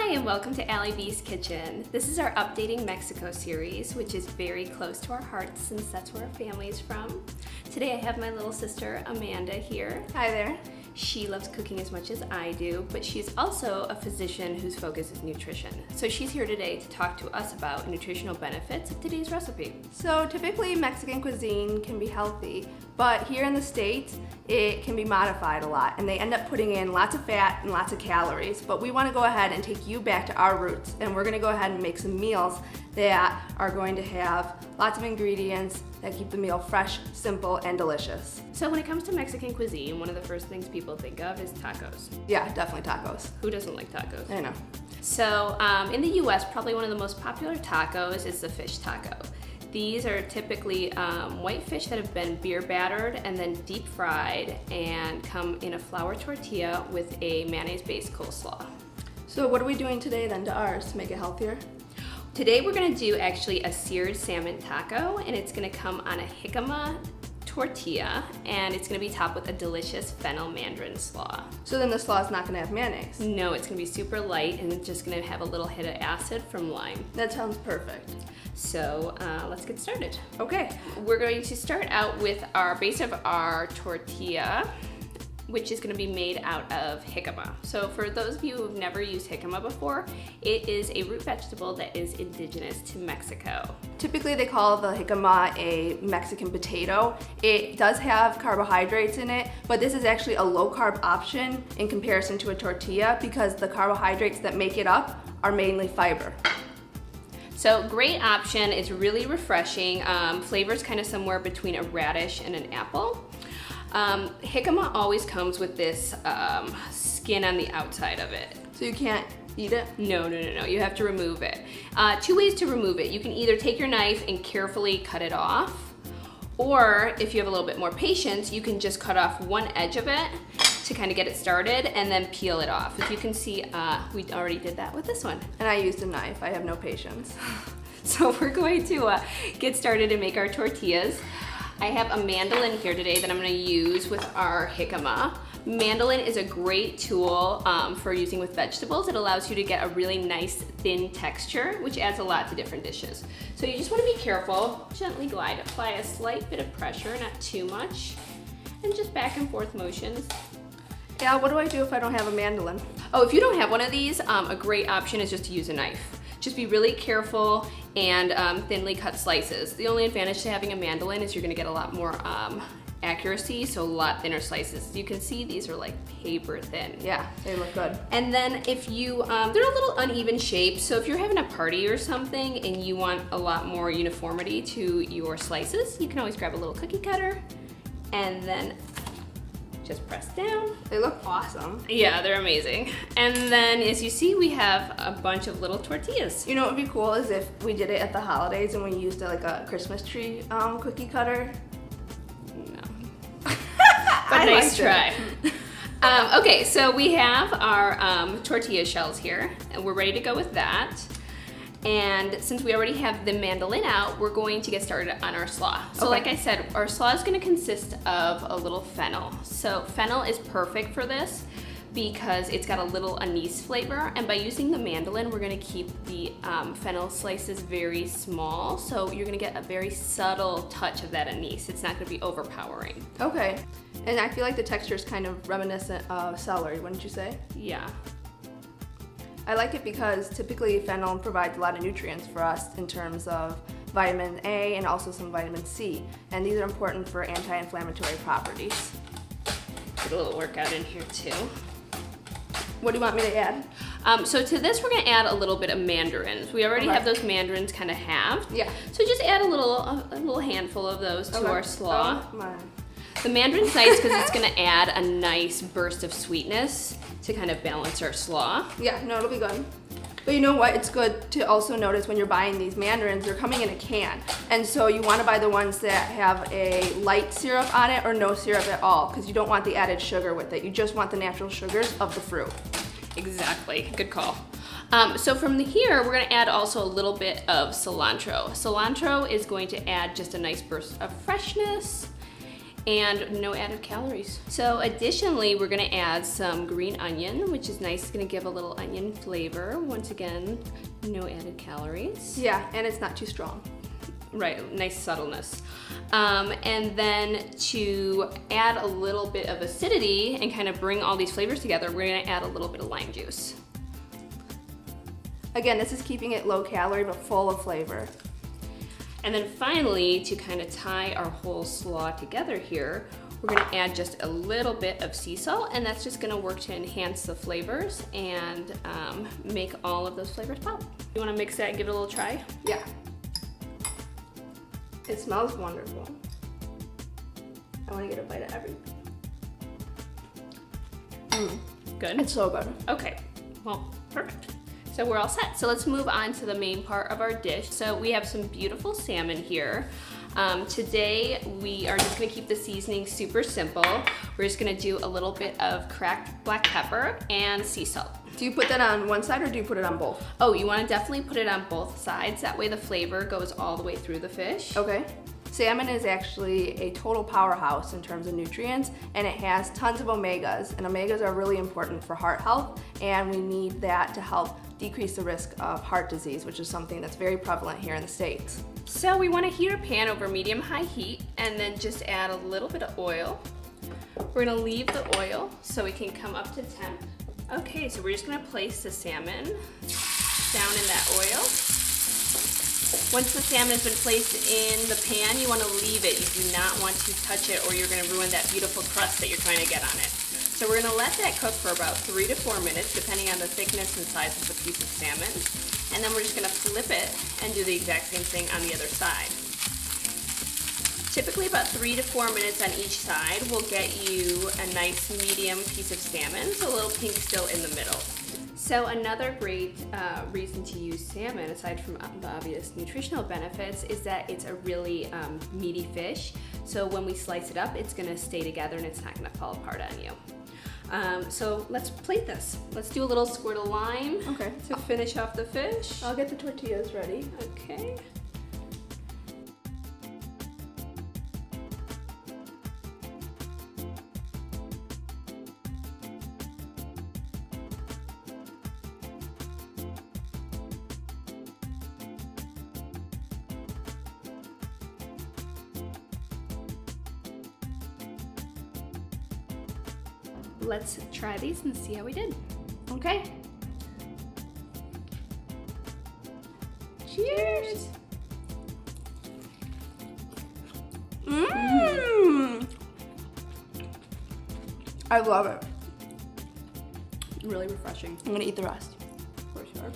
Hi, and welcome to Allie B's Kitchen. This is our Updating Mexico series, which is very close to our hearts since that's where our family is from. Today I have my little sister Amanda here. Hi there. She loves cooking as much as I do, but she's also a physician whose focus is nutrition. So she's here today to talk to us about nutritional benefits of today's recipe. So typically Mexican cuisine can be healthy, but here in the States it can be modified a lot and they end up putting in lots of fat and lots of calories. But we want to go ahead and take you back to our roots, and we're going to go ahead and make some meals that are going to have lots of ingredients that keep the meal fresh, simple, and delicious. So when it comes to Mexican cuisine, one of the first things people think of is tacos. Yeah, definitely tacos. Who doesn't like tacos? I know. So in the US, probably one of the most popular tacos is the fish taco. These are typically white fish that have been beer battered and then deep fried and come in a flour tortilla with a mayonnaise-based coleslaw. So what are we doing today then to ours to make it healthier? Today we're gonna do actually a seared salmon taco, and it's gonna come on a jicama tortilla, and it's gonna be topped with a delicious fennel mandarin slaw. So then the slaw is not gonna have mayonnaise? No, it's gonna be super light and it's just gonna have a little hit of acid from lime. That sounds perfect. So let's get started. Okay. We're going to start out with our base of our tortilla, which is going to be made out of jicama. So for those of you who've never used jicama before, it is a root vegetable that is indigenous to Mexico. Typically they call the jicama a Mexican potato. It does have carbohydrates in it, but this is actually a low carb option in comparison to a tortilla because the carbohydrates that make it up are mainly fiber. So great option, it's really refreshing. Flavors kind of somewhere between a radish and an apple. Jicama always comes with this skin on the outside of it. So you can't eat it? No, you have to remove it. Two ways to remove it. You can either take your knife and carefully cut it off, or if you have a little bit more patience, you can just cut off one edge of it to kind of get it started and then peel it off. As you can see, we already did that with this one. And I used a knife, I have no patience. So we're going to get started and make our tortillas. I have a mandolin here today that I'm gonna use with our jicama. Mandolin is a great tool for using with vegetables. It allows you to get a really nice thin texture, which adds a lot to different dishes. So you just wanna be careful, gently glide, apply a slight bit of pressure, not too much, and just back and forth motions. Yeah, what do I do if I don't have a mandolin? Oh, if you don't have one of these, a great option is just to use a knife. Just be really careful and thinly cut slices. The only advantage to having a mandolin is you're gonna get a lot more accuracy, so a lot thinner slices. As you can see, these are like paper thin. Yeah, they look good. And then if you, they're a little uneven shaped, so if you're having a party or something and you want a lot more uniformity to your slices, you can always grab a little cookie cutter and then just press down. They look awesome. Yeah, they're amazing. And then as you see, we have a bunch of little tortillas. You know what would be cool is if we did it at the holidays and we used like a Christmas tree cookie cutter. No. But nice try. Okay, so we have our tortilla shells here, and we're ready to go with that. And since we already have the mandolin out, we're going to get started on our slaw. So like I said, our slaw is gonna consist of a little fennel. So fennel is perfect for this because it's got a little anise flavor, and by using the mandolin, we're gonna keep the fennel slices very small, so you're gonna get a very subtle touch of that anise. It's not gonna be overpowering. Okay, and I feel like the texture is kind of reminiscent of celery, wouldn't you say? Yeah. I like it because typically fennel provides a lot of nutrients for us in terms of vitamin A and also some vitamin C, and these are important for anti-inflammatory properties. Get a little workout in here too. What do you want me to add? So to this, we're gonna add a little bit of mandarins. We already have those mandarins kind of halved. Yeah. So just add a little handful of those to our slaw. Oh, come on. The mandarin's nice because it's gonna add a nice burst of sweetness to kind of balance our slaw. Yeah, no, it'll be good. But you know what? It's good to also notice when you're buying these mandarins, they're coming in a can. And so you want to buy the ones that have a light syrup on it or no syrup at all, because you don't want the added sugar with it. You just want the natural sugars of the fruit. Exactly, good call. So from here, we're gonna add also a little bit of cilantro. Cilantro is going to add just a nice burst of freshness and no added calories. So additionally, we're gonna add some green onion, which is nice. It's gonna give a little onion flavor. Once again, no added calories. Yeah, and it's not too strong. Right, nice subtleness. And then to add a little bit of acidity and kind of bring all these flavors together, we're gonna add a little bit of lime juice. Again, this is keeping it low calorie but full of flavor. And then finally, to kind of tie our whole slaw together here, we're gonna add just a little bit of sea salt, and that's just gonna work to enhance the flavors and make all of those flavors pop. You wanna mix that and give it a little try? Yeah. It smells wonderful. I wanna get a bite of everything. Good? It's so good. Okay, well, perfect. So we're all set. So let's move on to the main part of our dish. So we have some beautiful salmon here. Today we are just gonna keep the seasoning super simple. We're just gonna do a little bit of cracked black pepper and sea salt. Do you put that on one side or do you put it on both? Oh, you wanna definitely put it on both sides. That way the flavor goes all the way through the fish. Okay. Salmon is actually a total powerhouse in terms of nutrients, and it has tons of omegas, and omegas are really important for heart health, and we need that to help decrease the risk of heart disease, which is something that's very prevalent here in the States. So we wanna heat our pan over medium-high heat and then just add a little bit of oil. We're gonna leave the oil so we can come up to temp. Okay, so we're just gonna place the salmon down in that oil. Once the salmon has been placed in the pan, you want to leave it. You do not want to touch it or you're going to ruin that beautiful crust that you're trying to get on it. So we're going to let that cook for about 3 to 4 minutes, depending on the thickness and size of the piece of salmon. And then we're just going to flip it and do the exact same thing on the other side. Typically about 3 to 4 minutes on each side will get you a nice medium piece of salmon, so a little pink still in the middle. So another great reason to use salmon, aside from the obvious nutritional benefits, is that it's a really meaty fish. So when we slice it up, it's gonna stay together and it's not gonna fall apart on you. So let's plate this. Let's do a little squirt of lime to finish off the fish. I'll get the tortillas ready. Okay. Let's try these and see how we did. Okay. Cheers. I love it. Really refreshing. I'm gonna eat the rest. For sure.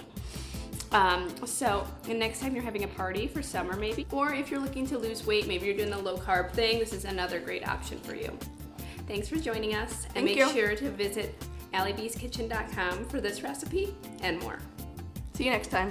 So the next time you're having a party for summer maybe, or if you're looking to lose weight, maybe you're doing the low carb thing, this is another great option for you. Thanks for joining us, and make sure to visit AllieBee'sKitchen.com for this recipe and more. See you next time.